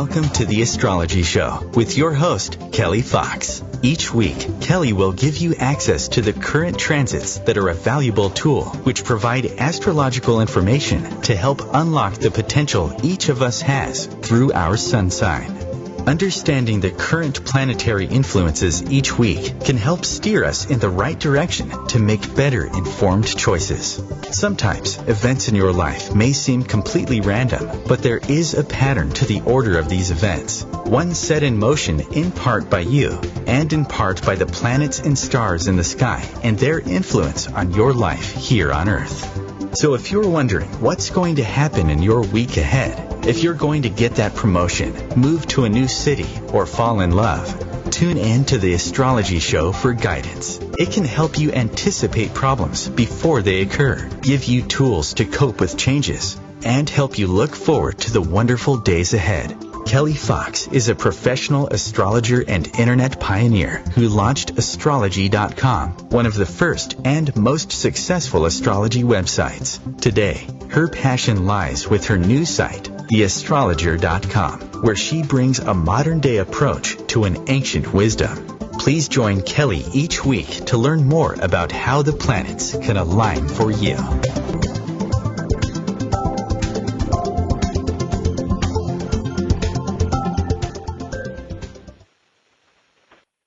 Welcome to the Astrology Show with your host, Kelly Fox. Each week, Kelly will give you access to the current transits that are a valuable tool which provide astrological information to help unlock the potential each of us has through our sun sign. Understanding the current planetary influences each week can help steer us in the right direction to make better informed choices. Sometimes, events in your life may seem completely random, but there is a pattern to the order of these events, one set in motion in part by you, and in part by the planets and stars in the sky and their influence on your life here on Earth. So if you're wondering what's going to happen in your week ahead, if you're going to get that promotion, move to a new city, or fall in love, tune in to the Astrology Show for guidance. It can help you anticipate problems before they occur, give you tools to cope with changes, and help you look forward to the wonderful days ahead. Kelly Fox is a professional astrologer and internet pioneer who launched astrology.com, one of the first and most successful astrology websites. Today, her passion lies with her new site, theastrologer.com, where she brings a modern-day approach to an ancient wisdom. Please join Kelly each week to learn more about how the planets can align for you.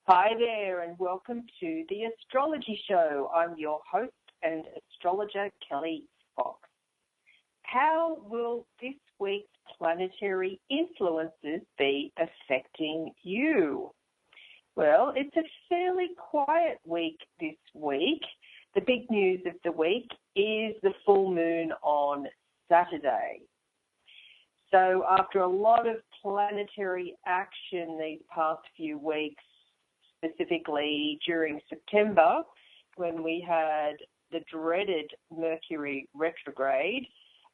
Hi there, and welcome to the Astrology Show. I'm your host and astrologer, Kelly Fox. How will this week's planetary influences be affecting you? Well, it's a fairly quiet week this week. The big news of the week is the full moon on Saturday. So after a lot of planetary action these past few weeks, specifically during September, when we had the dreaded Mercury retrograde,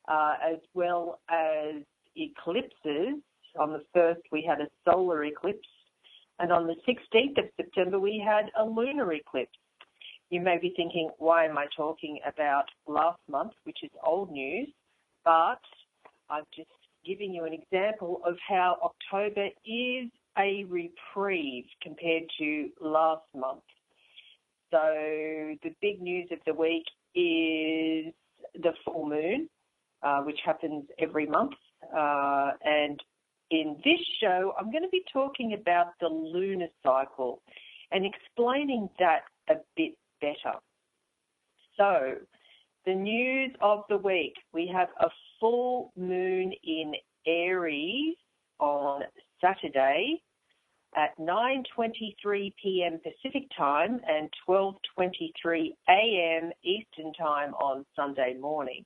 as well as eclipses. On the 1st, we had a solar eclipse, and on the 16th of September, we had a lunar eclipse. You may be thinking, why am I talking about last month, which is old news? But I'm just giving you an example of how October is a reprieve compared to last month. So the big news of the week is the full moon, which happens every month. And in this show, I'm going to be talking about the lunar cycle and explaining that a bit better. So the news of the week, we have a full moon in Aries on Saturday at 9:23 p.m. Pacific time and 12:23 a.m. Eastern time on Sunday morning.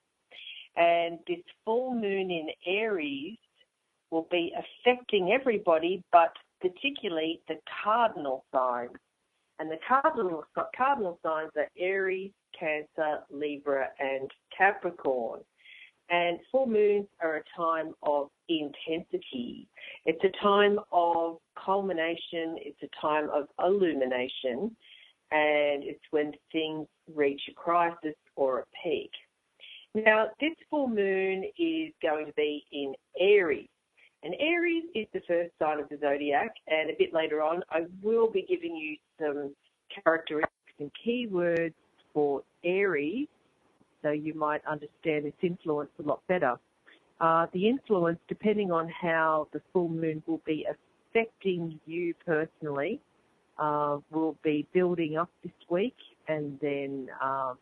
And this full moon in Aries will be affecting everybody, but particularly the cardinal signs. And the cardinal signs are Aries, Cancer, Libra, and Capricorn. And full moons are a time of intensity. It's a time of culmination. It's a time of illumination. And it's when things reach a crisis or a peak. Now, this full moon is going to be in Aries. And Aries is the first sign of the zodiac. And a bit later on, I will be giving you some characteristics and keywords for Aries, so you might understand its influence a lot better. The influence, depending on how the full moon will be affecting you personally, will be building up this week and then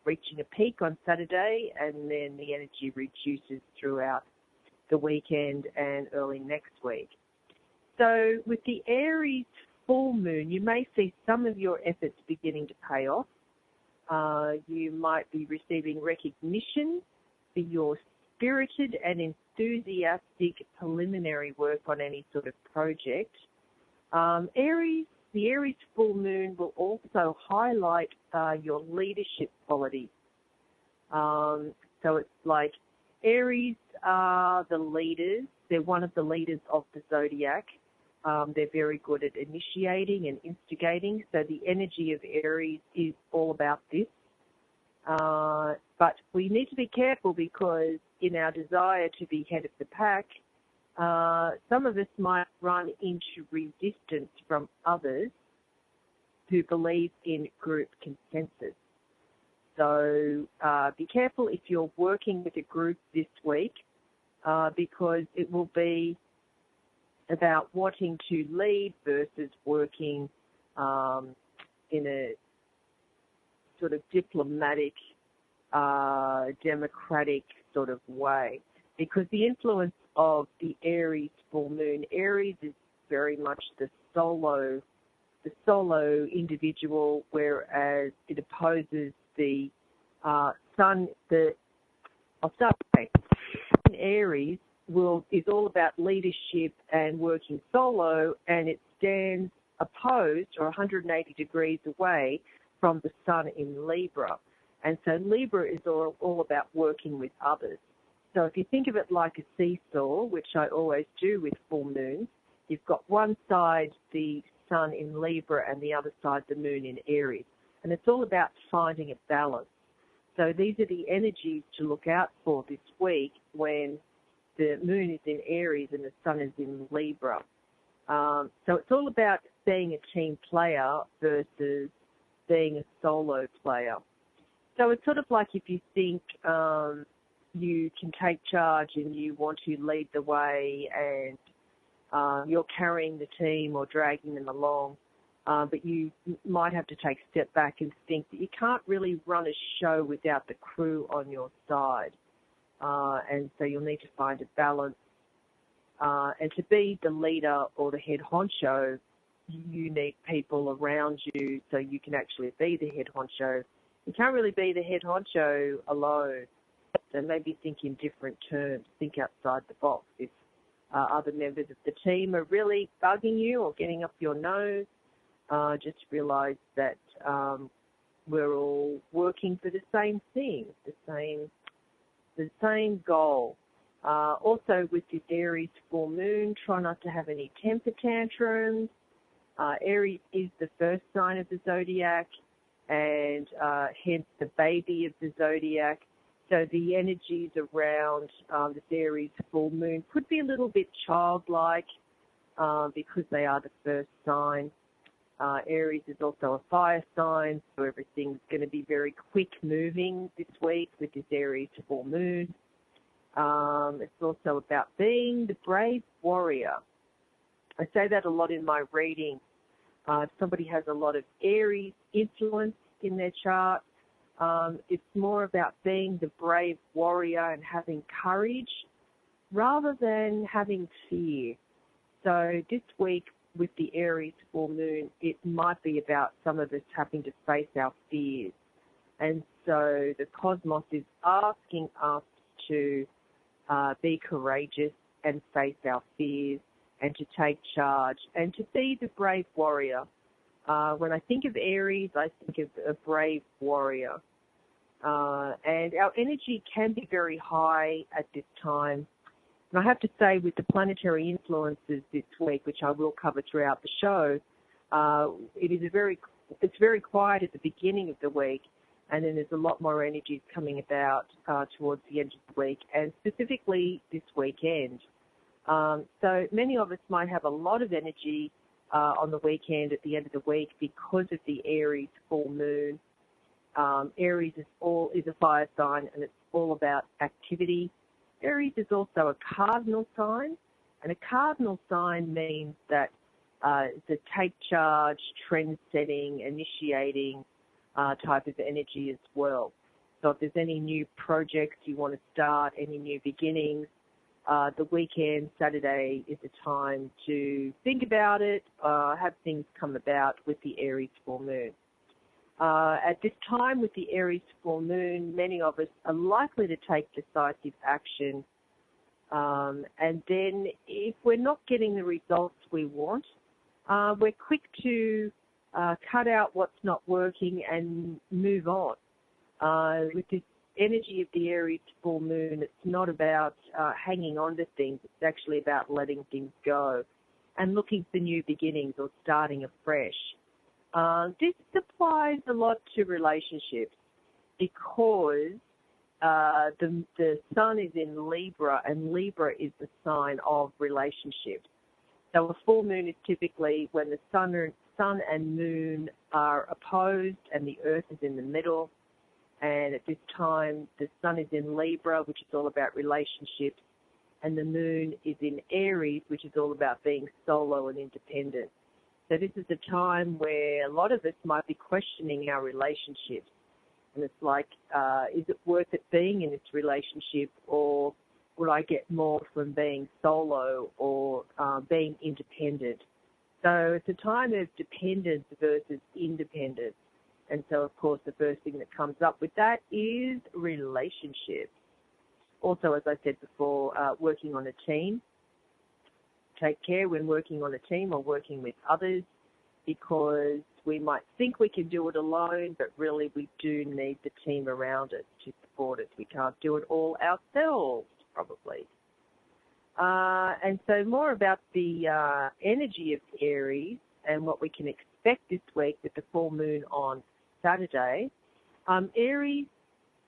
reaching a peak on Saturday, and then the energy reduces throughout the weekend and early next week. So with the Aries full moon, you may see some of your efforts beginning to pay off. You might be receiving recognition for your spirited and enthusiastic preliminary work on any sort of project. The Aries full moon will also highlight your leadership qualities. So it's like Aries are the leaders. They're one of the leaders of the zodiac. They're very good at initiating and instigating. So the energy of Aries is all about this. But we need to be careful because in our desire to be head of the pack, some of us might run into resistance from others who believe in group consensus. So be careful if you're working with a group this week, because it will be about wanting to lead versus working in a sort of diplomatic, democratic sort of way. Because the influence of the Aries full moon, Aries is very much the solo individual, whereas it opposes the sun. I'll start with Aries is all about leadership and working solo, and it stands opposed or 180 degrees away from the sun in Libra. And so Libra is all about working with others. So if you think of it like a seesaw, which I always do with full moons, you've got one side the sun in Libra and the other side the moon in Aries. And it's all about finding a balance. So these are the energies to look out for this week when the moon is in Aries and the sun is in Libra. So it's all about being a team player versus being a solo player. So it's sort of like if you think you can take charge and you want to lead the way and you're carrying the team or dragging them along, but you might have to take a step back and think that you can't really run a show without the crew on your side. And so you'll need to find a balance. And to be the leader or the head honcho, you need people around you so you can actually be the head honcho. You can't really be the head honcho alone. So maybe think in different terms, think outside the box. If other members of the team are really bugging you or getting up your nose, just realize that we're all working for the same thing, the same goal. Also with this Aries full moon, try not to have any temper tantrums. Aries is the first sign of the zodiac and hence the baby of the zodiac. So the energies around this Aries full moon could be a little bit childlike because they are the first sign. Aries is also a fire sign, so everything's going to be very quick moving this week with this Aries full moon. It's also about being the brave warrior. I say that a lot in my reading. If somebody has a lot of Aries influence in their chart, it's more about being the brave warrior and having courage rather than having fear. So this week with the Aries full moon, it might be about some of us having to face our fears. And so the cosmos is asking us to be courageous and face our fears and to take charge and to be the brave warrior. When I think of Aries, I think of a brave warrior. And our energy can be very high at this time. And I have to say, with the planetary influences this week, which I will cover throughout the show, it's very quiet at the beginning of the week, and then there's a lot more energies coming about towards the end of the week, and specifically this weekend. So many of us might have a lot of energy on the weekend at the end of the week because of the Aries full moon. Aries is a fire sign, and it's all about activity. Aries is also a cardinal sign, and a cardinal sign means that it's a take charge, trend-setting, initiating type of energy as well. So if there's any new projects you want to start, any new beginnings, the weekend, Saturday, is a time to think about it, have things come about with the Aries full moon. At this time with the Aries full moon, many of us are likely to take decisive action. And then if we're not getting the results we want, we're quick to cut out what's not working and move on. With this energy of the Aries full moon, it's not about hanging on to things. It's actually about letting things go and looking for new beginnings or starting afresh. This applies a lot to relationships because the sun is in Libra, and Libra is the sign of relationships. So a full moon is typically when the sun and moon are opposed and the earth is in the middle. And at this time, the sun is in Libra, which is all about relationships, and the moon is in Aries, which is all about being solo and independent. So this is a time where a lot of us might be questioning our relationships. And it's like, is it worth it being in this relationship, or would I get more from being solo or being independent? So it's a time of dependence versus independence. And so, of course, the first thing that comes up with that is relationships. Also, as I said before, working on a team. Take care when working on a team or working with others, because we might think we can do it alone, but really we do need the team around us to support us. We can't do it all ourselves, probably. And so more about the energy of Aries and what we can expect this week with the full moon on Saturday. Aries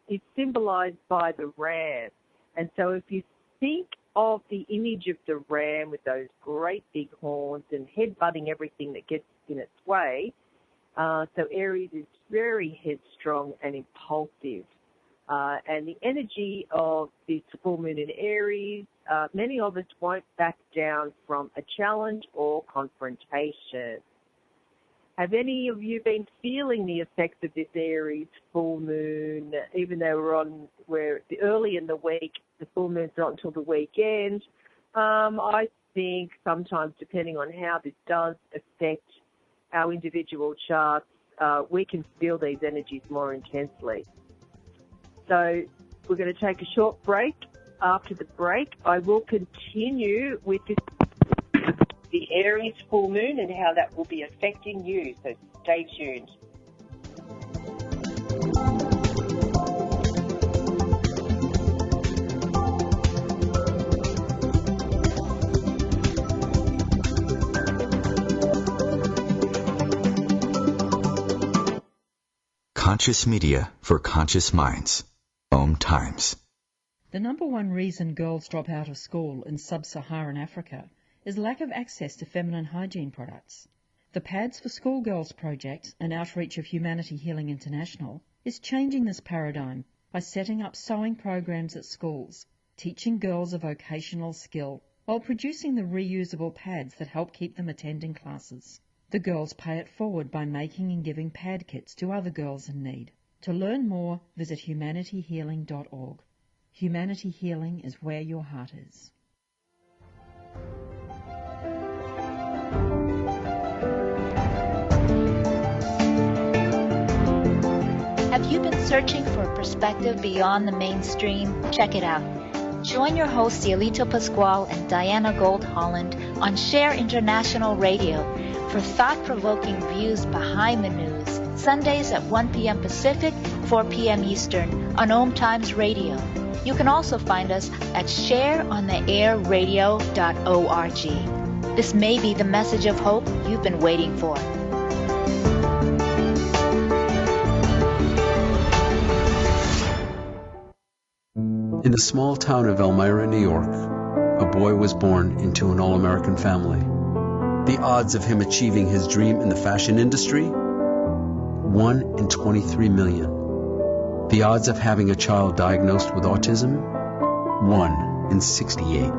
is symbolized by the ram. And so if you think of the image of the ram with those great big horns and headbutting everything that gets in its way, so Aries is very headstrong and impulsive. And the energy of this full moon in Aries, many of us won't back down from a challenge or confrontation. Have any of you been feeling the effects of this Aries full moon, even though we're early in the week? The full moon's not until the weekend. I think sometimes, depending on how this does affect our individual charts, we can feel these energies more intensely. So we're going to take a short break. After the break, I will continue with the Aries full moon and how that will be affecting you. So stay tuned. Conscious media for conscious minds. OMTimes. The number one reason girls drop out of school in sub-Saharan Africa is lack of access to feminine hygiene products. The Pads for Schoolgirls project, an outreach of Humanity Healing International, is changing this paradigm by setting up sewing programs at schools, teaching girls a vocational skill, while producing the reusable pads that help keep them attending classes. The girls pay it forward by making and giving pad kits to other girls in need. To learn more, visit humanityhealing.org. Humanity Healing is where your heart is. Have you been searching for a perspective beyond the mainstream? Check it out. Join your hosts Cielito Pascual and Diana Gold Holland on Share International Radio for thought-provoking views behind the news, Sundays at 1 p.m. Pacific, 4 p.m. Eastern on OMTimes Radio. You can also find us at shareontheairradio.org. This may be the message of hope you've been waiting for. In the small town of Elmira, New York, a boy was born into an all-American family. The odds of him achieving his dream in the fashion industry? 1 in 23 million. The odds of having a child diagnosed with autism? 1 in 68.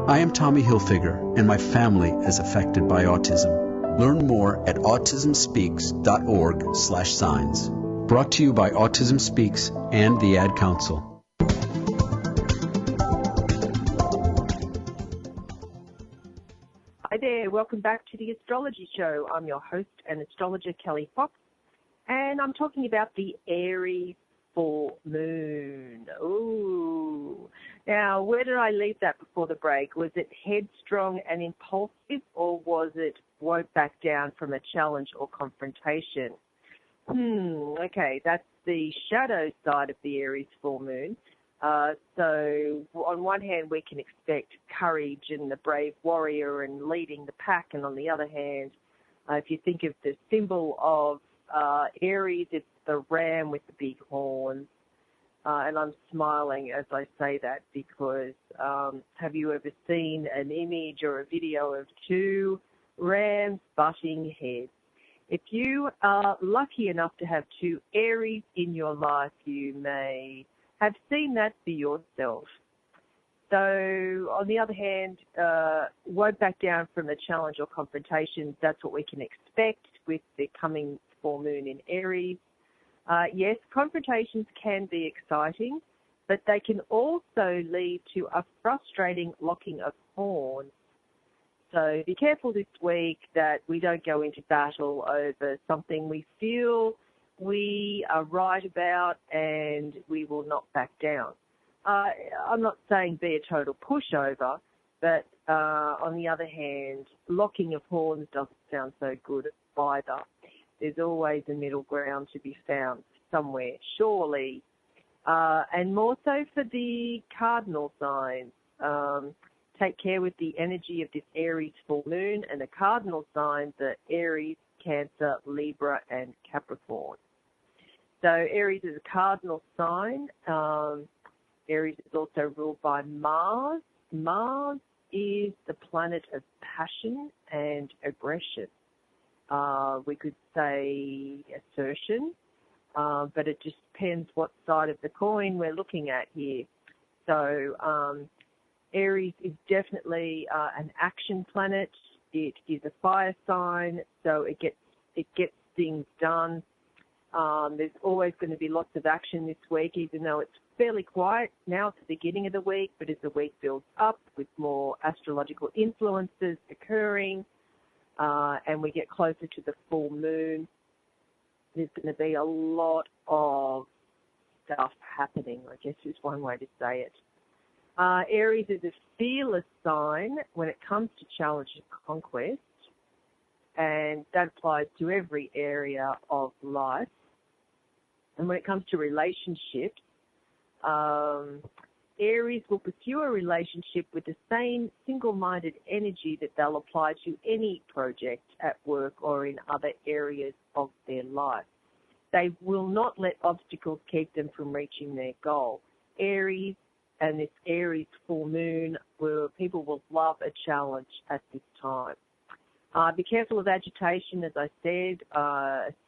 I am Tommy Hilfiger, and my family is affected by autism. Learn more at autismspeaks.org/signs. Brought to you by Autism Speaks and the Ad Council. Hi there, welcome back to the Astrology Show. I'm your host and astrologer, Kelly Fox, and I'm talking about the Aries full moon. Ooh. Now, where did I leave that before the break? Was it headstrong and impulsive, or was it won't back down from a challenge or confrontation? Okay, that's the shadow side of the Aries full moon. So on one hand, we can expect courage and the brave warrior and leading the pack. And on the other hand, if you think of the symbol of Aries, it's the ram with the big horns. And I'm smiling as I say that because have you ever seen an image or a video of two rams butting heads? If you are lucky enough to have two Aries in your life, you may have seen that for yourself. So, on the other hand, won't back down from the challenge or confrontation. That's what we can expect with the coming full moon in Aries. Yes, confrontations can be exciting, but they can also lead to a frustrating locking of horns. So be careful this week that we don't go into battle over something we feel we are right about and we will not back down. I'm not saying be a total pushover, but on the other hand, locking of horns doesn't sound so good either. There's always a middle ground to be found somewhere, surely. And more so for the cardinal signs. Take care with the energy of this Aries full moon, and the cardinal signs are Aries, Cancer, Libra and Capricorn. So Aries is a cardinal sign. Aries is also ruled by Mars. Mars is the planet of passion and aggression. We could say assertion, but it just depends what side of the coin we're looking at here. So Aries is definitely an action planet. It is a fire sign, so it gets things done. There's always going to be lots of action this week, even though it's fairly quiet now at the beginning of the week, but as the week builds up with more astrological influences occurring, and we get closer to the full moon, there's going to be a lot of stuff happening, I guess is one way to say it. Aries is a fearless sign when it comes to challenge and conquest, and that applies to every area of life. And when it comes to relationships, Aries will pursue a relationship with the same single-minded energy that they'll apply to any project at work or in other areas of their life. They will not let obstacles keep them from reaching their goal. Aries and this Aries full moon, people will love a challenge at this time. Be careful of agitation, as I said,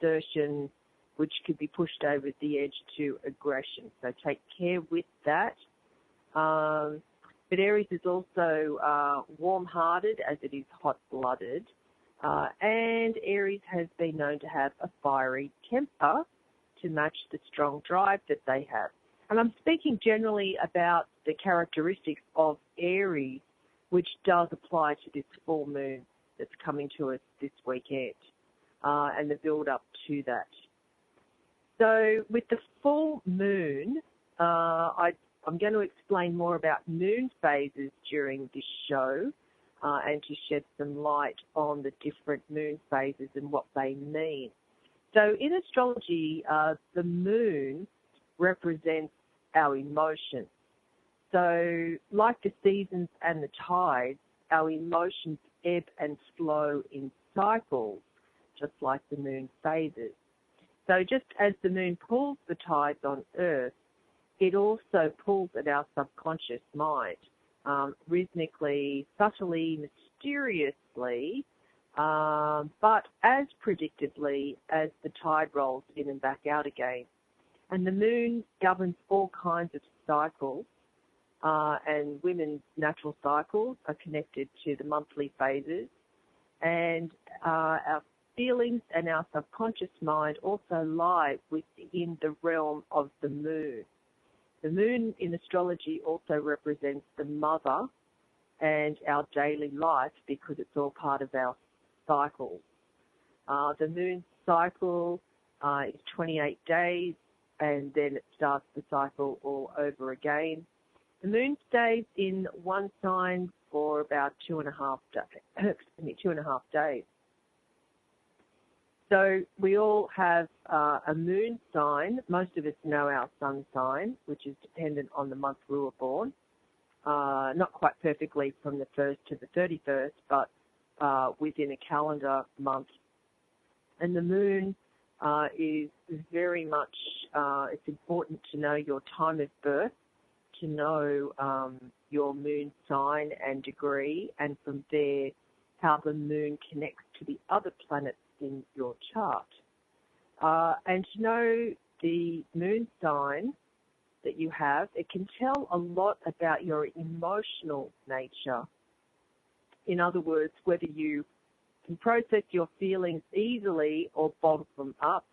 assertion, which could be pushed over the edge to aggression. So take care with that. But Aries is also warm-hearted, as it is hot-blooded. And Aries has been known to have a fiery temper to match the strong drive that they have. And I'm speaking generally about the characteristics of Aries, which does apply to this full moon that's coming to us this weekend, and the build-up to that. So with the full moon, I'm going to explain more about moon phases during this show, and to shed some light on the different moon phases and what they mean. So in astrology, the moon represents our emotions. So like the seasons and the tides, our emotions ebb and flow in cycles, just like the moon phases. So just as the moon pulls the tides on Earth, it also pulls at our subconscious mind, rhythmically, subtly, mysteriously, but as predictably as the tide rolls in and back out again. And the moon governs all kinds of cycles, and women's natural cycles are connected to the monthly phases, and our feelings and our subconscious mind also lie within the realm of the moon. The moon in astrology also represents the mother and our daily life because it's all part of our cycles. The moon cycle is 28 days, and then it starts the cycle all over again. The moon stays in one sign for about 2.5 days. So we all have a moon sign. Most of us know our sun sign, which is dependent on the month we were born. Not quite perfectly from the 1st to the 31st, but within a calendar month. And the moon is very much, it's important to know your time of birth, to know your moon sign and degree, and from there how the moon connects to the other planets in your chart. And to know the moon sign that you have, it can tell a lot about your emotional nature. In other words, whether you can process your feelings easily or bottle them up,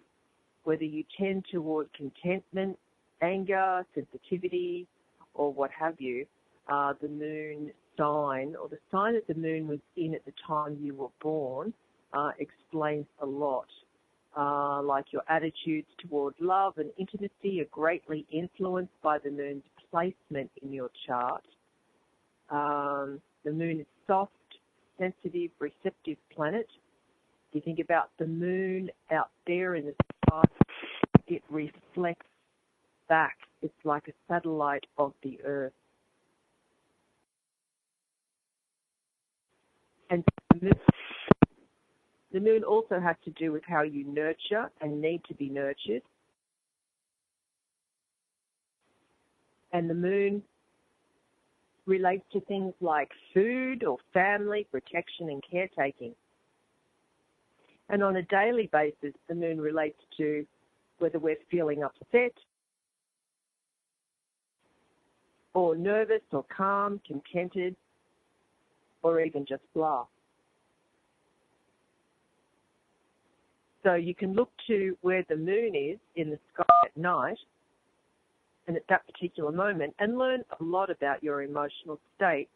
whether you tend toward contentment, anger, sensitivity, or what have you. The moon sign, or the sign that the moon was in at the time you were born, explains a lot. Like your attitudes toward love and intimacy are greatly influenced by the moon's placement in your chart. The moon is soft, sensitive, receptive planet. If you think about the moon out there in the sky, it reflects back. It's like a satellite of the Earth. And the moon also has to do with how you nurture and need to be nurtured. And the moon relates to things like food or family, protection and caretaking. And on a daily basis, the moon relates to whether we're feeling upset or nervous or calm, contented, or even just blah. So you can look to where the moon is in the sky at night and at that particular moment and learn a lot about your emotional state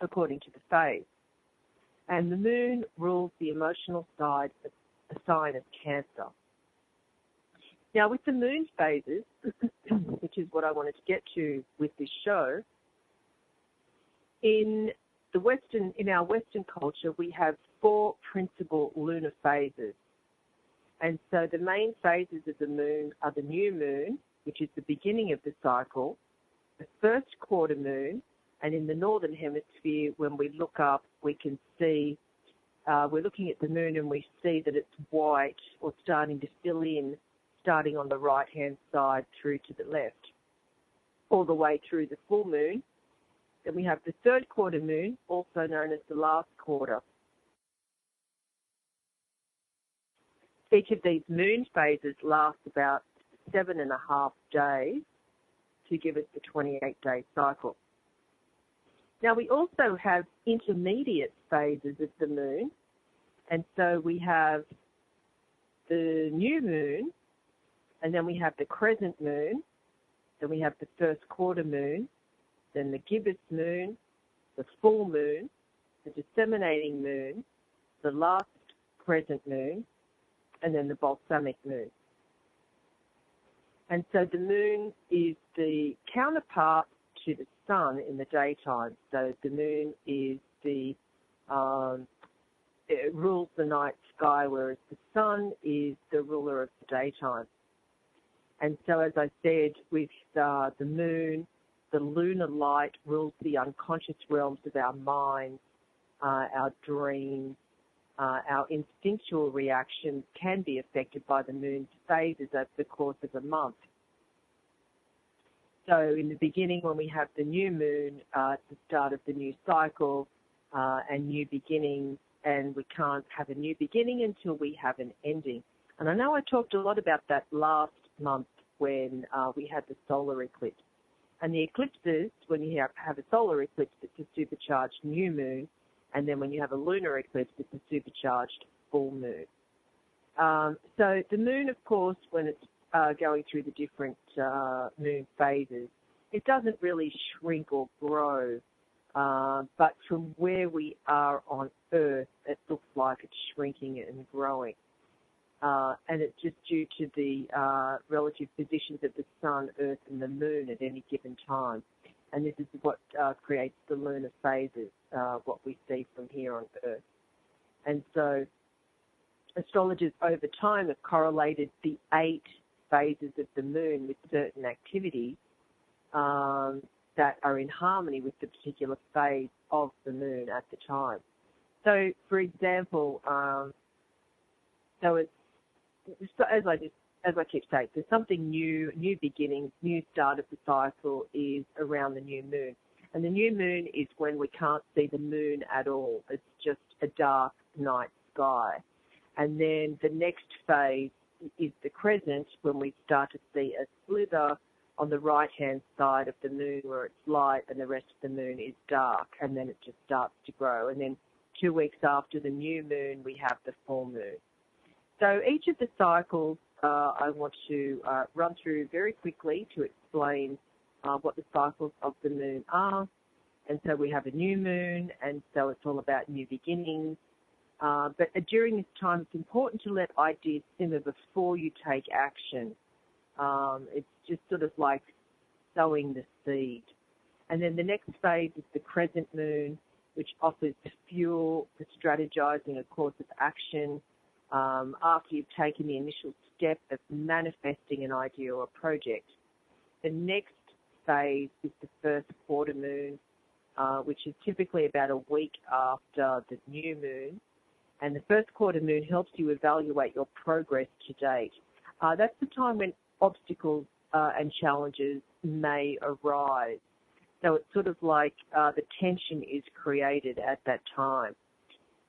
according to the phase. And the moon rules the emotional side of a sign of Cancer. Now, with the moon phases, which is what I wanted to get to with this show, in our Western culture, we have 4 principal lunar phases. And so the main phases of the moon are the new moon, which is the beginning of the cycle, the first quarter moon, and in the northern hemisphere, when we look up, we can see, we're looking at the moon and we see that it's white or starting to fill in, starting on the right-hand side through to the left, all the way through the full moon. Then we have the third quarter moon, also known as the last quarter. Each of these moon phases lasts about 7.5 days to give us the 28-day cycle. Now, we also have intermediate phases of the moon, and so we have the new moon, and then we have the crescent moon, then we have the first quarter moon, then the gibbous moon, the full moon, the disseminating moon, the last crescent moon, and then the balsamic moon. And so the moon is the counterpart to the sun in the daytime. So the moon is it rules the night sky, whereas the sun is the ruler of the daytime. And so, as I said, with the moon, the lunar light rules the unconscious realms of our minds, our dreams, our instinctual reactions can be affected by the moon's phases over the course of a month. So in the beginning, when we have the new moon, it's the start of the new cycle and new beginnings, and we can't have a new beginning until we have an ending. And I know I talked a lot about that last month when we had the solar eclipse. And the eclipses, when you have a solar eclipse, it's a supercharged new moon, and then when you have a lunar eclipse, it's a supercharged full moon. So the moon, of course, when it's going through the different moon phases, it doesn't really shrink or grow, but from where we are on Earth, it looks like it's shrinking and growing. And it's just due to the relative positions of the sun, Earth, and the moon at any given time. And this is what creates the lunar phases, what we see from here on Earth. And so astrologers over time have correlated the 8 phases of the moon with certain activities that are in harmony with the particular phase of the moon at the time. So, for example, as I keep saying, there's something new beginnings, new start of the cycle is around the new moon. And the new moon is when we can't see the moon at all. It's just a dark night sky. And then the next phase is the crescent, when we start to see a slither on the right-hand side of the moon where it's light and the rest of the moon is dark, and then it just starts to grow. And then 2 weeks after the new moon, we have the full moon. So each of the cycles I want to run through very quickly to explain what the cycles of the moon are. And so we have a new moon, and so it's all about new beginnings. But during this time, it's important to let ideas simmer before you take action. It's just sort of like sowing the seed. And then the next phase is the crescent moon, which offers fuel for strategizing a course of action after you've taken the initial step of manifesting an idea or a project. The next phase is the first quarter moon, which is typically about a week after the new moon. And the first quarter moon helps you evaluate your progress to date. That's the time when obstacles and challenges may arise. So it's sort of like the tension is created at that time.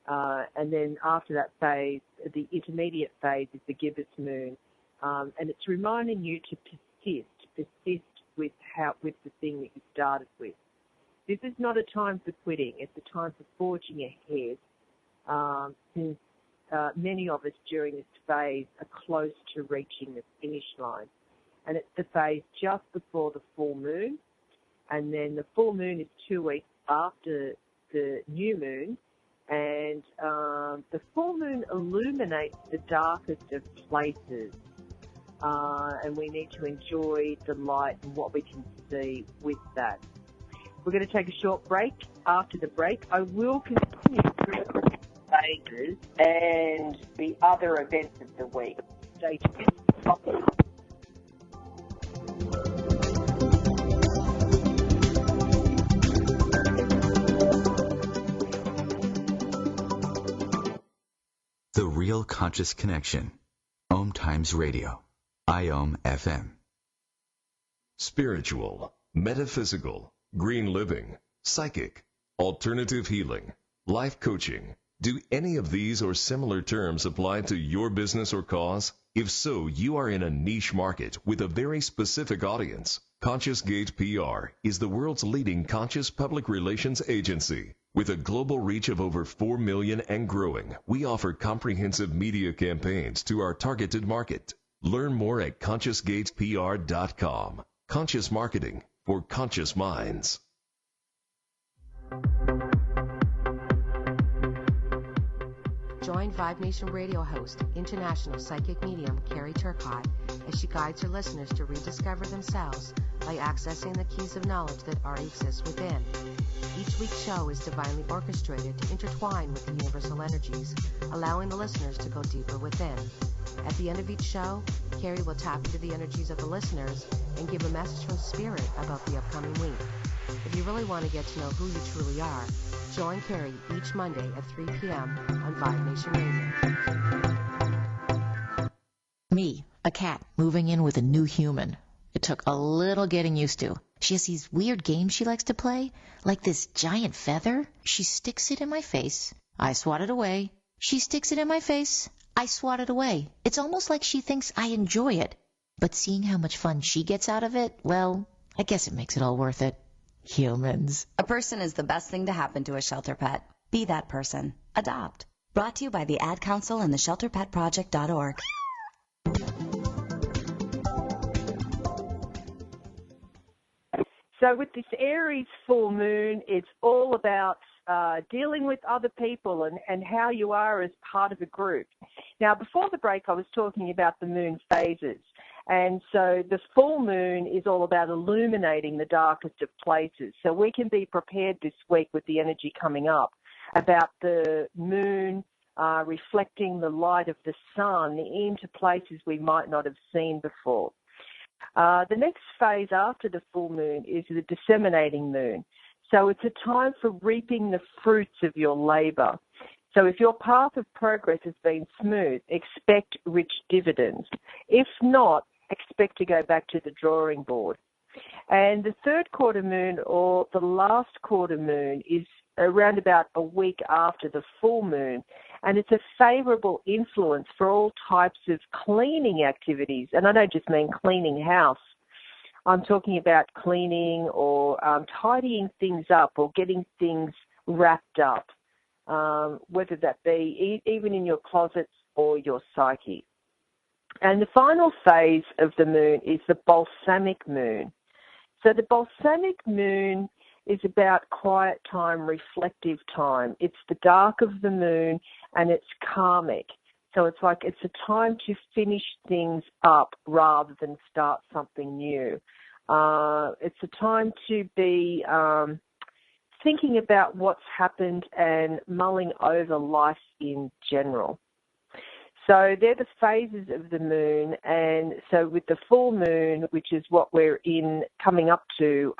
And then after that phase, the intermediate phase is the gibbous moon. And it's reminding you to persist with the thing that you started with. This is not a time for quitting. It's a time for forging ahead, since many of us during this phase are close to reaching the finish line. And it's the phase just before the full moon. And then the full moon is 2 weeks after the new moon. And the full moon illuminates the darkest of places. And we need to enjoy the light and what we can see with that. We're going to take a short break. After the break, I will continue through the phases and the other events of the week. Stay tuned. The Real Conscious Connection. OMTimes Radio. IOM FM. Spiritual, metaphysical, green living, psychic, alternative healing, life coaching. Do any of these or similar terms apply to your business or cause? If so, you are in a niche market with a very specific audience. Conscious Gate PR is the world's leading conscious public relations agency. With a global reach of over 4 million and growing, we offer comprehensive media campaigns to our targeted market. Learn more at consciousgatepr.com. Conscious marketing for conscious minds. Join Vibe Nation radio host, international psychic medium Carrie Turcotte, as she guides her listeners to rediscover themselves by accessing the keys of knowledge that already exist within. Each week's show is divinely orchestrated to intertwine with the universal energies, allowing the listeners to go deeper within. At the end of each show, Carrie will tap into the energies of the listeners and give a message from Spirit about the upcoming week. If you really want to get to know who you truly are, join Carrie each Monday at 3 p.m. on Vibe Nation Radio. Me, a cat, moving in with a new human. It took a little getting used to. She has these weird games she likes to play, like this giant feather. She sticks it in my face. I swat it away. She sticks it in my face. I swat it away. It's almost like she thinks I enjoy it. But seeing how much fun she gets out of it, well, I guess it makes it all worth it. Humans. A person is the best thing to happen to a shelter pet. Be that person. Adopt. Brought to you by the Ad Council and the ShelterPetProject.org. So with this Aries full moon, it's all about dealing with other people and how you are as part of a group. Now, before the break, I was talking about the moon phases. And so the full moon is all about illuminating the darkest of places. So we can be prepared this week with the energy coming up about the moon reflecting the light of the sun into places we might not have seen before. The next phase after the full moon is the disseminating moon. So it's a time for reaping the fruits of your labor. So if your path of progress has been smooth, expect rich dividends. If not, expect to go back to the drawing board. And the third quarter moon, or the last quarter moon, is around about a week after the full moon, and it's a favourable influence for all types of cleaning activities. And I don't just mean cleaning house. I'm talking about cleaning or tidying things up or getting things wrapped up, whether that be even in your closets or your psyche. And the final phase of the moon is the balsamic moon. So the balsamic moon is about quiet time, reflective time. It's the dark of the moon and it's karmic. So it's like it's a time to finish things up rather than start something new. It's a time to be thinking about what's happened and mulling over life in general. So they're the phases of the moon, and so with the full moon, which is what we're in coming up to,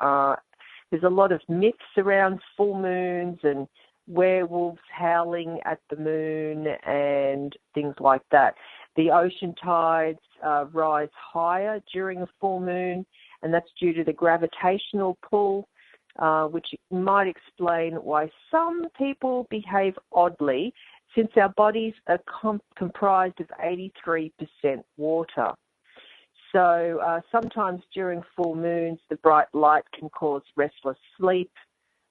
there's a lot of myths around full moons and werewolves howling at the moon and things like that. The ocean tides rise higher during a full moon, and that's due to the gravitational pull, which might explain why some people behave oddly, since our bodies are comprised of 83% water. So sometimes during full moons, the bright light can cause restless sleep.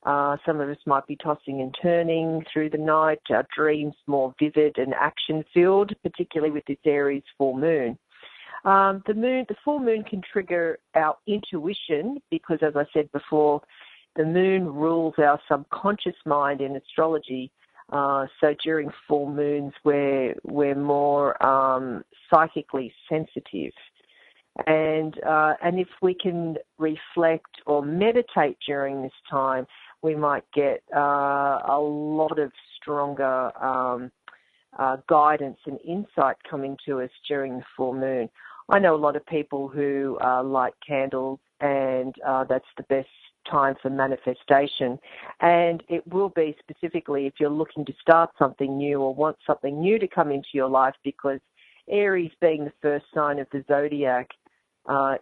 Some of us might be tossing and turning through the night, our dreams more vivid and action-filled, particularly with this Aries full moon. The full moon can trigger our intuition because, as I said before, the moon rules our subconscious mind in astrology. So during full moons, we're more psychically sensitive, and if we can reflect or meditate during this time, we might get a lot of stronger guidance and insight coming to us during the full moon. I know a lot of people who light candles, and that's the best time for manifestation, and it will be specifically if you're looking to start something new or want something new to come into your life, because Aries, being the first sign of the zodiac,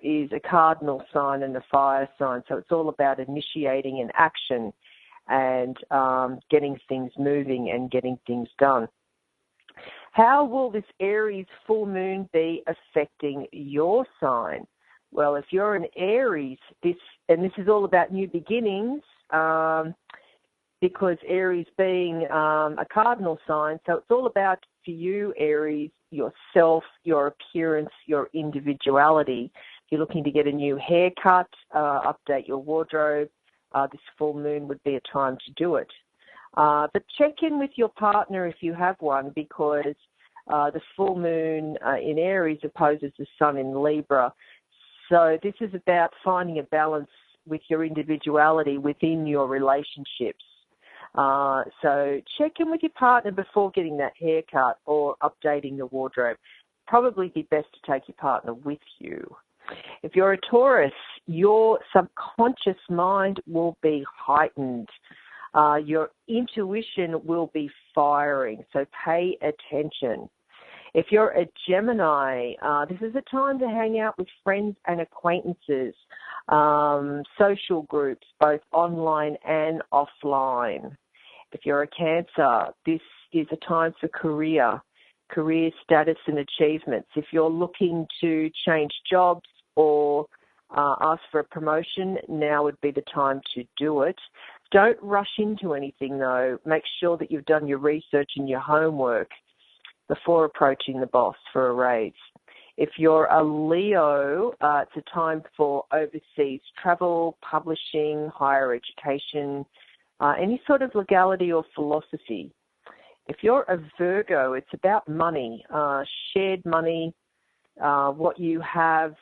is a cardinal sign and a fire sign, so it's all about initiating an action and getting things moving and getting things done. How will this Aries full moon be affecting your sign? Well, if you're an Aries, this is all about new beginnings, because Aries being a cardinal sign, so it's all about, for you, Aries, yourself, your appearance, your individuality. If you're looking to get a new haircut, update your wardrobe, this full moon would be a time to do it. But check in with your partner if you have one, because the full moon in Aries opposes the sun in Libra. So this is about finding a balance with your individuality within your relationships. So check in with your partner before getting that haircut or updating the wardrobe. Probably be best to take your partner with you. If you're a Taurus, your subconscious mind will be heightened. Your intuition will be firing, so pay attention. If you're a Gemini, this is a time to hang out with friends and acquaintances, social groups, both online and offline. If you're a Cancer, this is a time for career status and achievements. If you're looking to change jobs or ask for a promotion, now would be the time to do it. Don't rush into anything, though. Make sure that you've done your research and your homework before approaching the boss for a raise. If you're a Leo, it's a time for overseas travel, publishing, higher education, any sort of legality or philosophy. If you're a Virgo, it's about money, shared money, what you have,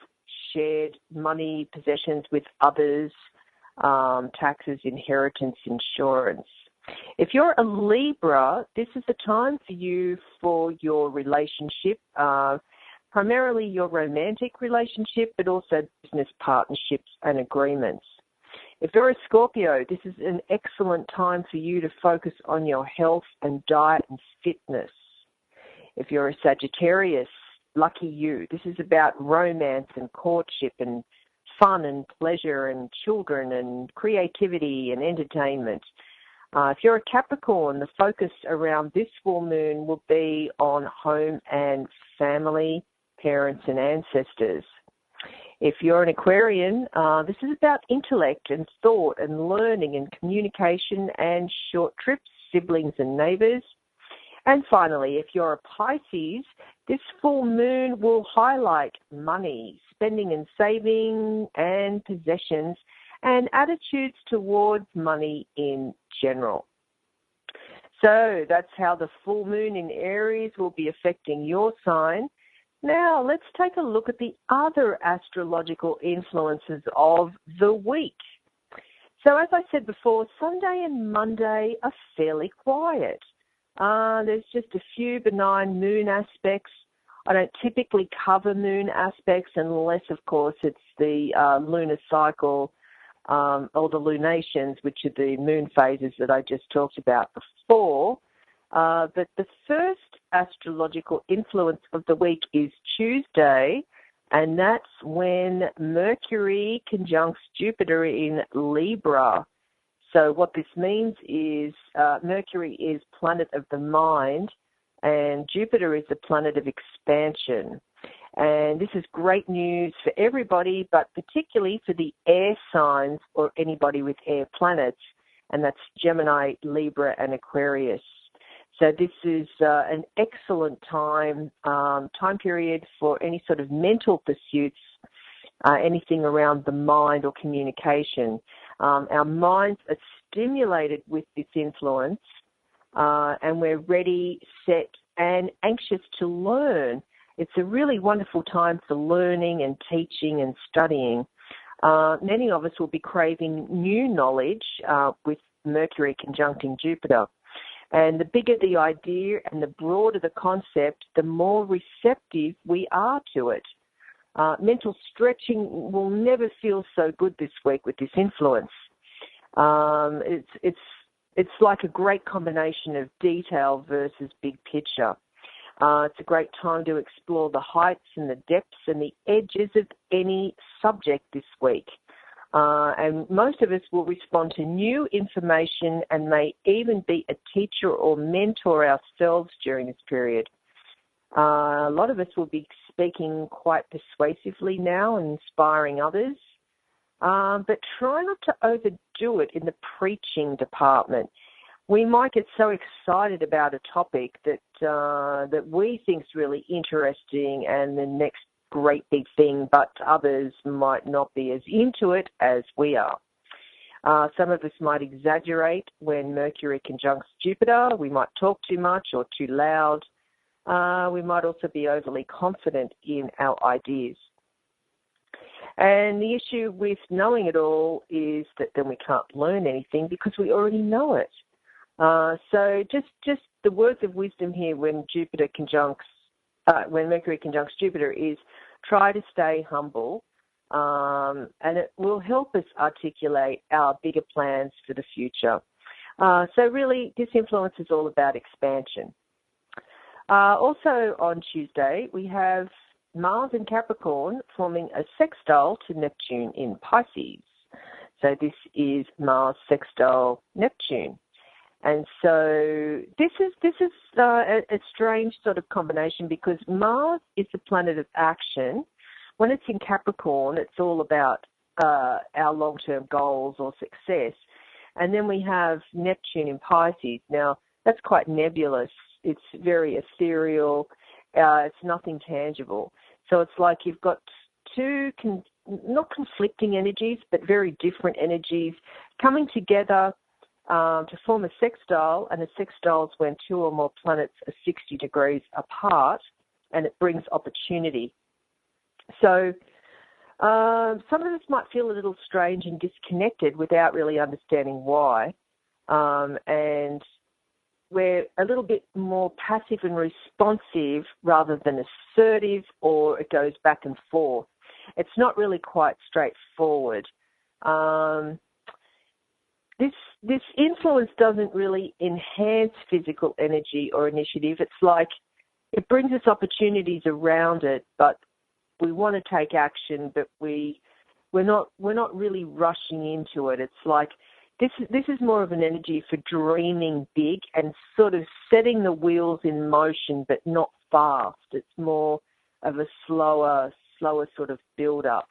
shared money, possessions with others, taxes, inheritance, insurance. If you're a Libra, this is the time for you for your relationship, primarily your romantic relationship, but also business partnerships and agreements. If you're a Scorpio, this is an excellent time for you to focus on your health and diet and fitness. If you're a Sagittarius, lucky you. This is about romance and courtship and fun and pleasure and children and creativity and entertainment. If you're a Capricorn, the focus around this full moon will be on home and family, parents and ancestors. If you're an Aquarian, this is about intellect and thought and learning and communication and short trips, siblings and neighbours. And finally, if you're a Pisces, this full moon will highlight money, spending and saving and possessions and attitudes towards money in general. So that's how the full moon in Aries will be affecting your sign. Now let's take a look at the other astrological influences of the week. So as I said before, Sunday and Monday are fairly quiet. There's just a few benign moon aspects. I don't typically cover moon aspects unless, of course, it's the lunar cycle or the lunations, which are the moon phases that I just talked about before. But the first astrological influence of the week is Tuesday, and that's when Mercury conjuncts Jupiter in Libra. So what this means is Mercury is planet of the mind and Jupiter is the planet of expansion. And this is great news for everybody, but particularly for the air signs or anybody with air planets, and that's Gemini, Libra, and Aquarius. So this is an excellent time period for any sort of mental pursuits, anything around the mind or communication. Our minds are stimulated with this influence, and we're ready, set, and anxious to learn. It's a really wonderful time for learning and teaching and studying. Many of us will be craving new knowledge with Mercury conjuncting Jupiter. And the bigger the idea and the broader the concept, the more receptive we are to it. Mental stretching will never feel so good this week with this influence. It's like a great combination of detail versus big picture. It's a great time to explore the heights and the depths and the edges of any subject this week. And most of us will respond to new information and may even be a teacher or mentor ourselves during this period. A lot of us will be speaking quite persuasively now and inspiring others. But try not to overdo it in the preaching department. We might get so excited about a topic that we think is really interesting and the next great big thing, but others might not be as into it as we are. Some of us might exaggerate when Mercury conjuncts Jupiter. We might talk too much or too loud. We might also be overly confident in our ideas. And the issue with knowing it all is that then we can't learn anything because we already know it. So just the words of wisdom here when Mercury conjuncts Jupiter is try to stay humble, and it will help us articulate our bigger plans for the future. So really, this influence is all about expansion. Also on Tuesday, we have Mars in Capricorn forming a sextile to Neptune in Pisces. So this is Mars sextile Neptune. And so this is a strange sort of combination because Mars is the planet of action. When it's in Capricorn, it's all about our long-term goals or success. And then we have Neptune in Pisces. Now, that's quite nebulous. It's very ethereal. It's nothing tangible. So it's like you've got two, not conflicting energies, but very different energies coming together to form a sextile, and a sextile is when two or more planets are 60 degrees apart, and it brings opportunity. So some of us might feel a little strange and disconnected without really understanding why, and we're a little bit more passive and responsive rather than assertive, or it goes back and forth. It's not really quite straightforward. this influence doesn't really enhance physical energy or initiative. It's like it brings us opportunities around it, but we want to take action, but we're not really rushing into it. It's like this is more of an energy for dreaming big and sort of setting the wheels in motion, but not fast. It's more of a slower sort of build up.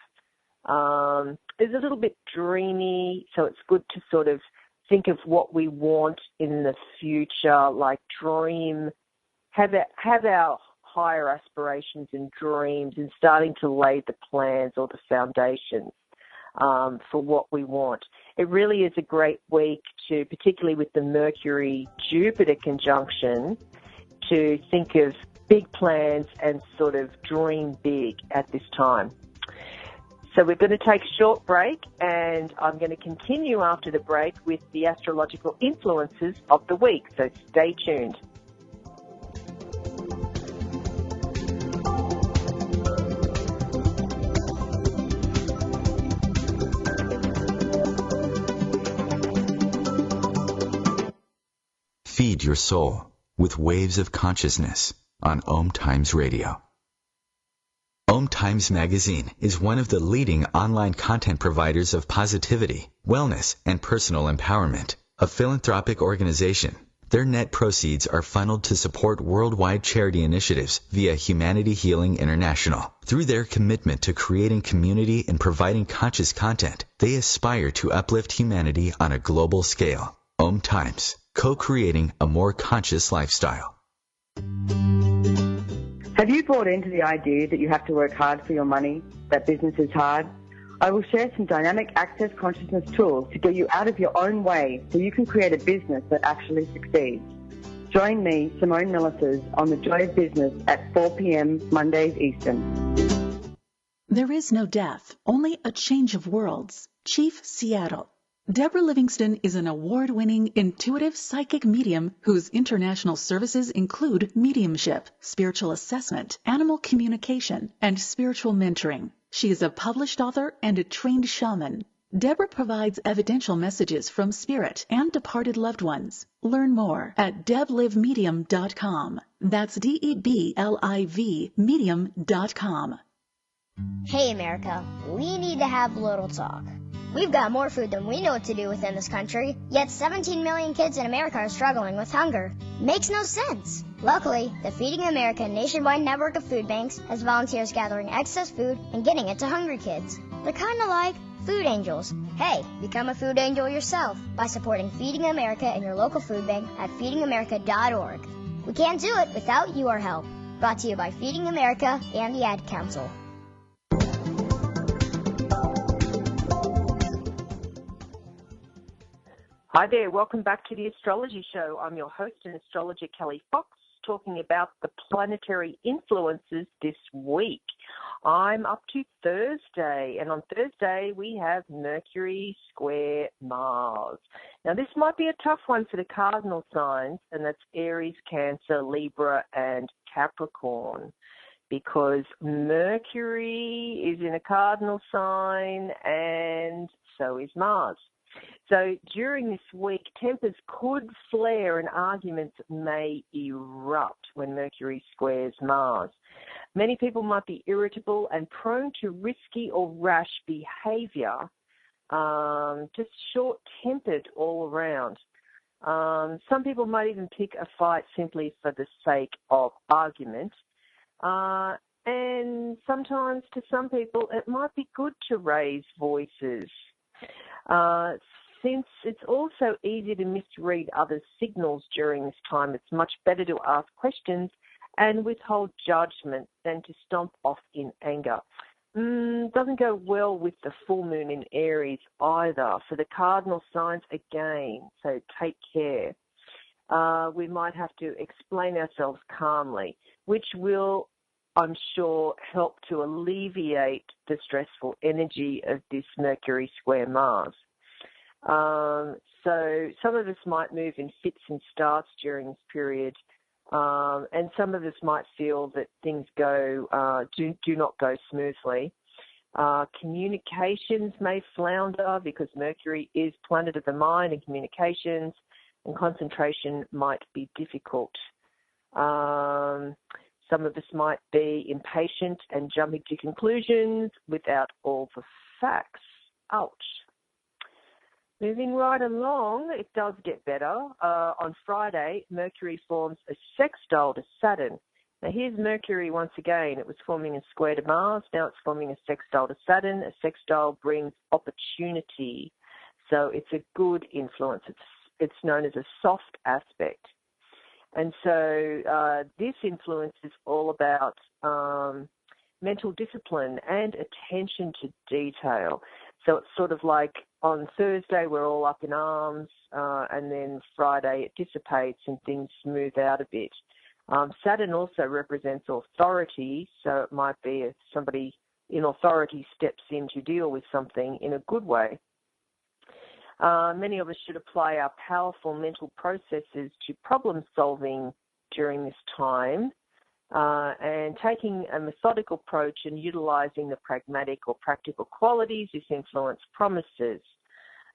It's a little bit dreamy, so it's good to sort of think of what we want in the future, like dream, have our higher aspirations and dreams, and starting to lay the plans or the foundations for what we want. It really is a great week to, particularly with the Mercury-Jupiter conjunction, to think of big plans and sort of dream big at this time. So we're going to take a short break, and I'm going to continue after the break with the astrological influences of the week. So stay tuned. Feed your soul with waves of consciousness on OMTimes Radio. OMTimes Magazine is one of the leading online content providers of positivity, wellness, and personal empowerment. A philanthropic organization, their net proceeds are funneled to support worldwide charity initiatives via Humanity Healing International. Through their commitment to creating community and providing conscious content, they aspire to uplift humanity on a global scale. OMTimes, co-creating a more conscious lifestyle. Have you bought into the idea that you have to work hard for your money, that business is hard? I will share some dynamic access consciousness tools to get you out of your own way so you can create a business that actually succeeds. Join me, Simone Millisers, on The Joy of Business at 4 p.m. Mondays Eastern. There is no death, only a change of worlds. Chief Seattle. Deborah Livingston is an award-winning intuitive psychic medium whose international services include mediumship, spiritual assessment, animal communication, and spiritual mentoring. She is a published author and a trained shaman. Deborah provides evidential messages from spirit and departed loved ones. Learn more at deblivemedium.com. That's DEBLIV medium.com. Hey America, we need to have a little talk. We've got more food than we know what to do with in this country, yet 17 million kids in America are struggling with hunger. Makes no sense. Luckily, the Feeding America nationwide network of food banks has volunteers gathering excess food and getting it to hungry kids. They're kind of like food angels. Hey, become a food angel yourself by supporting Feeding America and your local food bank at feedingamerica.org. We can't do it without your help. Brought to you by Feeding America and the Ad Council. Hi there, welcome back to the Astrology Show. I'm your host and astrologer, Kelly Fox, talking about the planetary influences this week. I'm up to Thursday, and on Thursday we have Mercury square Mars. Now this might be a tough one for the cardinal signs, and that's Aries, Cancer, Libra and Capricorn, because Mercury is in a cardinal sign and so is Mars. So during this week, tempers could flare and arguments may erupt when Mercury squares Mars. Many people might be irritable and prone to risky or rash behaviour, just short-tempered all around. Some people might even pick a fight simply for the sake of argument. And sometimes to some people it might be good to raise voices. Since it's also easy to misread others' signals during this time, it's much better to ask questions and withhold judgment than to stomp off in anger. Doesn't go well with the full moon in Aries either for the cardinal signs again, so take care. We might have to explain ourselves calmly, which will, I'm sure, help to alleviate the stressful energy of this Mercury square Mars. So some of us might move in fits and starts during this period, and some of us might feel that things do not go smoothly. Communications may flounder because Mercury is planet of the mind and communications, and concentration might be difficult. Some of us might be impatient and jumping to conclusions without all the facts. Ouch. Moving right along, it does get better. On Friday, Mercury forms a sextile to Saturn. Now, here's Mercury once again. It was forming a square to Mars. Now it's forming a sextile to Saturn. A sextile brings opportunity. So it's a good influence. It's known as a soft aspect. And so this influence is all about mental discipline and attention to detail. So it's sort of like on Thursday we're all up in arms, and then Friday it dissipates and things smooth out a bit. Saturn also represents authority, so it might be if somebody in authority steps in to deal with something in a good way. Many of us should apply our powerful mental processes to problem solving during this time, and taking a methodical approach and utilizing the pragmatic or practical qualities this influence promises.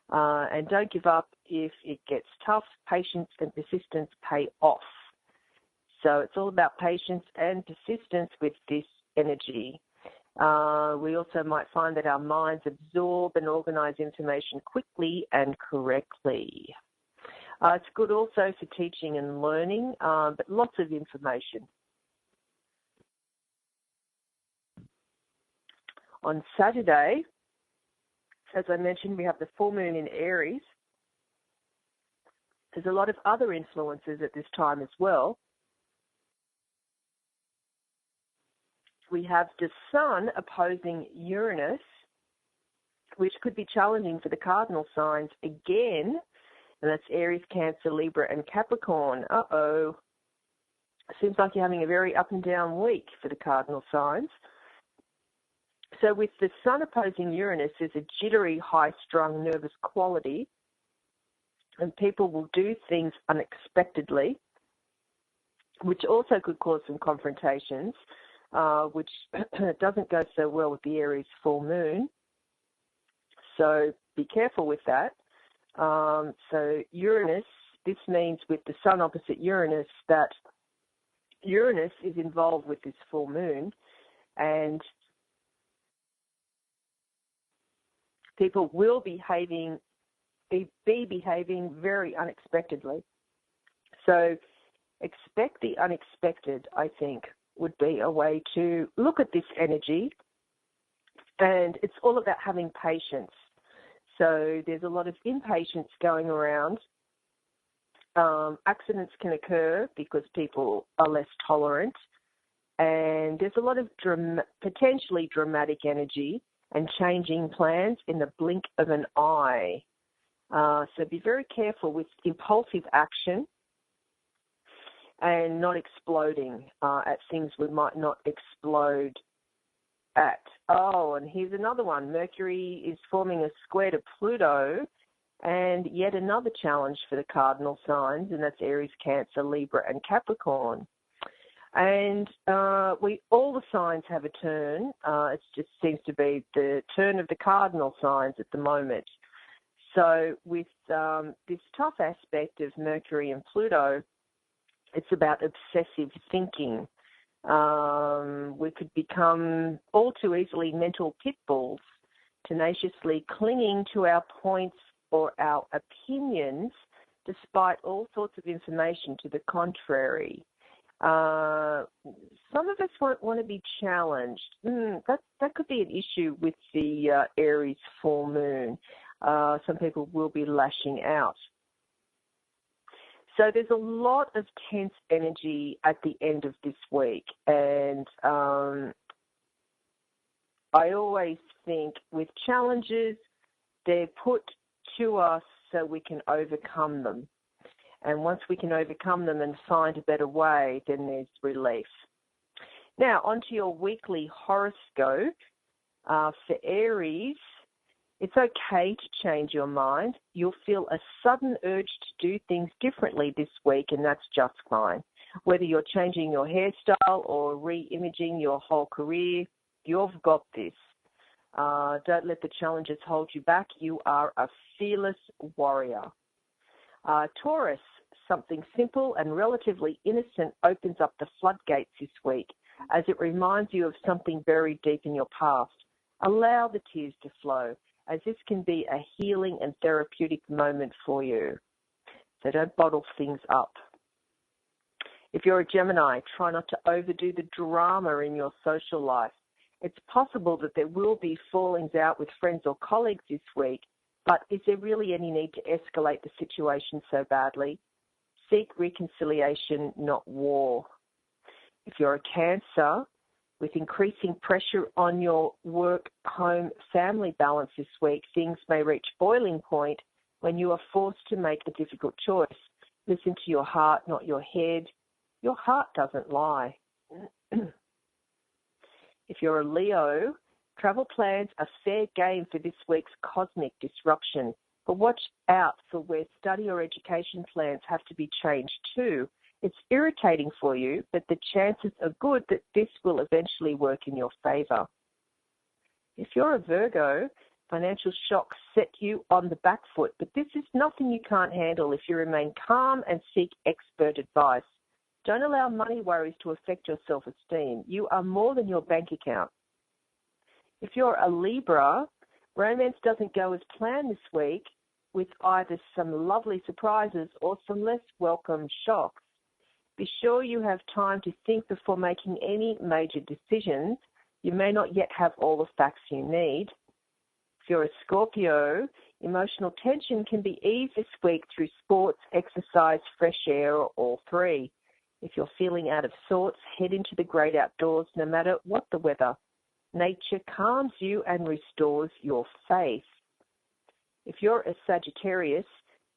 And don't give up if it gets tough. Patience and persistence pay off. So it's all about patience and persistence with this energy. We also might find that our minds absorb and organize information quickly and correctly. It's good also for teaching and learning, but lots of information. On Saturday, as I mentioned, we have the full moon in Aries. There's a lot of other influences at this time as well. We have the Sun opposing Uranus, which could be challenging for the cardinal signs again, and that's Aries, Cancer, Libra, and Capricorn. Uh-oh. Seems like you're having a very up and down week for the cardinal signs. So with the Sun opposing Uranus, there's a jittery, high-strung, nervous quality, and people will do things unexpectedly, which also could cause some confrontations, which doesn't go so well with the Aries full moon. So be careful with that. So Uranus, this means with the Sun opposite Uranus that Uranus is involved with this full moon, and people will be behaving very unexpectedly. So expect the unexpected, I think, would be a way to look at this energy. And it's all about having patience. So there's a lot of impatience going around. Accidents can occur because people are less tolerant. And there's a lot of potentially dramatic energy and changing plans in the blink of an eye. So be very careful with impulsive action and not exploding at things we might not explode at. Oh, and here's another one. Mercury is forming a square to Pluto, and yet another challenge for the cardinal signs, and that's Aries, Cancer, Libra, and Capricorn. And all the signs have a turn. It just seems to be the turn of the cardinal signs at the moment. So with this tough aspect of Mercury and Pluto, it's about obsessive thinking. We could become all too easily mental pit bulls, tenaciously clinging to our points or our opinions despite all sorts of information to the contrary. Some of us want to be challenged. That could be an issue with the Aries full moon. Some people will be lashing out. So there's a lot of tense energy at the end of this week. And I always think with challenges, they're put to us so we can overcome them. And once we can overcome them and find a better way, then there's relief. Now, onto your weekly horoscope. For Aries, it's okay to change your mind. You'll feel a sudden urge to do things differently this week, and that's just fine. Whether you're changing your hairstyle or re-imaging your whole career, you've got this. Don't let the challenges hold you back. You are a fearless warrior. Taurus, something simple and relatively innocent opens up the floodgates this week as it reminds you of something very deep in your past. Allow the tears to flow, as this can be a healing and therapeutic moment for you. So don't bottle things up. If you're a Gemini, try not to overdo the drama in your social life. It's possible that there will be fallings out with friends or colleagues this week, but is there really any need to escalate the situation so badly? Seek reconciliation, not war. If you're a Cancer, with increasing pressure on your work-home-family balance this week, things may reach boiling point when you are forced to make a difficult choice. Listen to your heart, not your head. Your heart doesn't lie. If you're a Leo, travel plans are fair game for this week's cosmic disruption, but watch out for where study or education plans have to be changed too. It's irritating for you, but the chances are good that this will eventually work in your favor. If you're a Virgo, financial shocks set you on the back foot, but this is nothing you can't handle if you remain calm and seek expert advice. Don't allow money worries to affect your self-esteem. You are more than your bank account. If you're a Libra, romance doesn't go as planned this week, with either some lovely surprises or some less welcome shocks. Be sure you have time to think before making any major decisions. You may not yet have all the facts you need. If you're a Scorpio, emotional tension can be eased this week through sports, exercise, fresh air, or all three. If you're feeling out of sorts, head into the great outdoors no matter what the weather. Nature calms you and restores your faith. If you're a Sagittarius,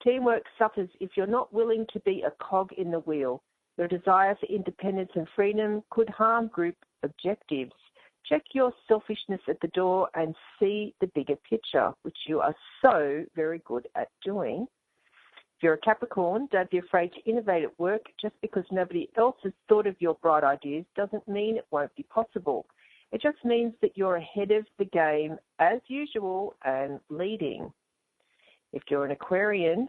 teamwork suffers if you're not willing to be a cog in the wheel. Your desire for independence and freedom could harm group objectives. Check your selfishness at the door and see the bigger picture, which you are so very good at doing. If you're a Capricorn, don't be afraid to innovate at work. Just because nobody else has thought of your bright ideas doesn't mean it won't be possible. It just means that you're ahead of the game as usual and leading. If you're an Aquarian,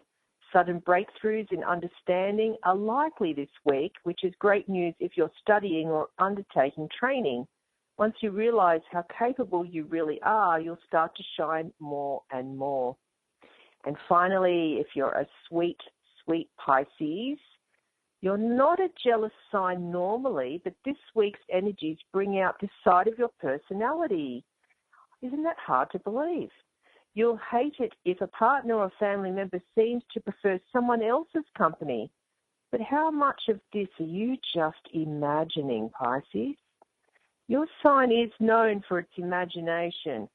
sudden breakthroughs in understanding are likely this week, which is great news if you're studying or undertaking training. Once you realize how capable you really are, you'll start to shine more and more. And finally, if you're a sweet, sweet Pisces, you're not a jealous sign normally, but this week's energies bring out this side of your personality. Isn't that hard to believe? You'll hate it if a partner or family member seems to prefer someone else's company. But how much of this are you just imagining, Pisces? Your sign is known for its imagination,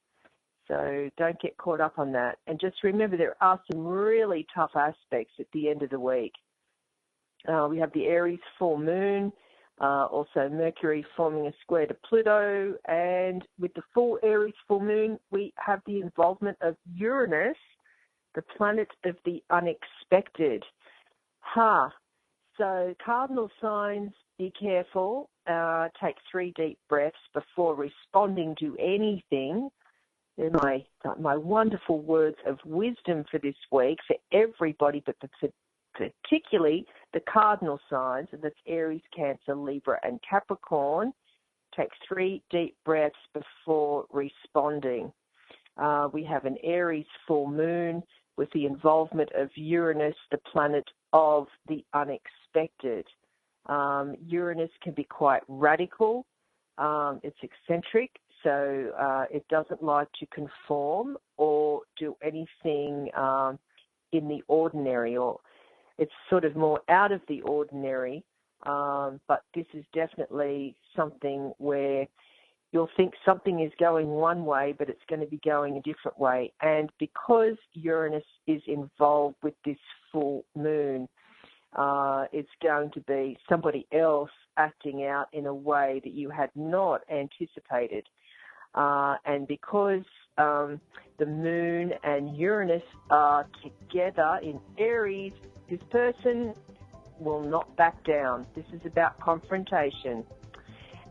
so don't get caught up on that. And just remember there are some really tough aspects at the end of the week. We have the Aries Full Moon, also Mercury forming a square to Pluto, and with the full Aries Full Moon, we have the involvement of Uranus, the planet of the unexpected. So cardinal signs, be careful. Take 3 deep breaths before responding to anything. They're my wonderful words of wisdom for this week for everybody, but particularly the cardinal signs, and that's Aries, Cancer, Libra, and Capricorn. Take 3 deep breaths before responding. We have an Aries full moon with the involvement of Uranus, the planet of the unexpected. Uranus can be quite radical. It's eccentric, so it doesn't like to conform or do anything in the ordinary, or it's sort of more out of the ordinary, but this is definitely something where you'll think something is going one way, but it's going to be going a different way. And because Uranus is involved with this full moon, it's going to be somebody else acting out in a way that you had not anticipated. And because the moon and Uranus are together in Aries, this person will not back down. This is about confrontation.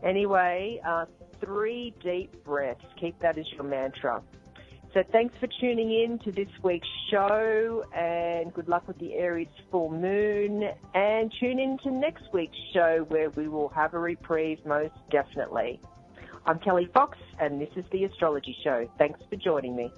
Anyway, 3 deep breaths. Keep that as your mantra. So thanks for tuning in to this week's show, and good luck with the Aries Full Moon. And tune in to next week's show where we will have a reprieve, most definitely. I'm Kelly Fox, and this is the Astrology Show. Thanks for joining me.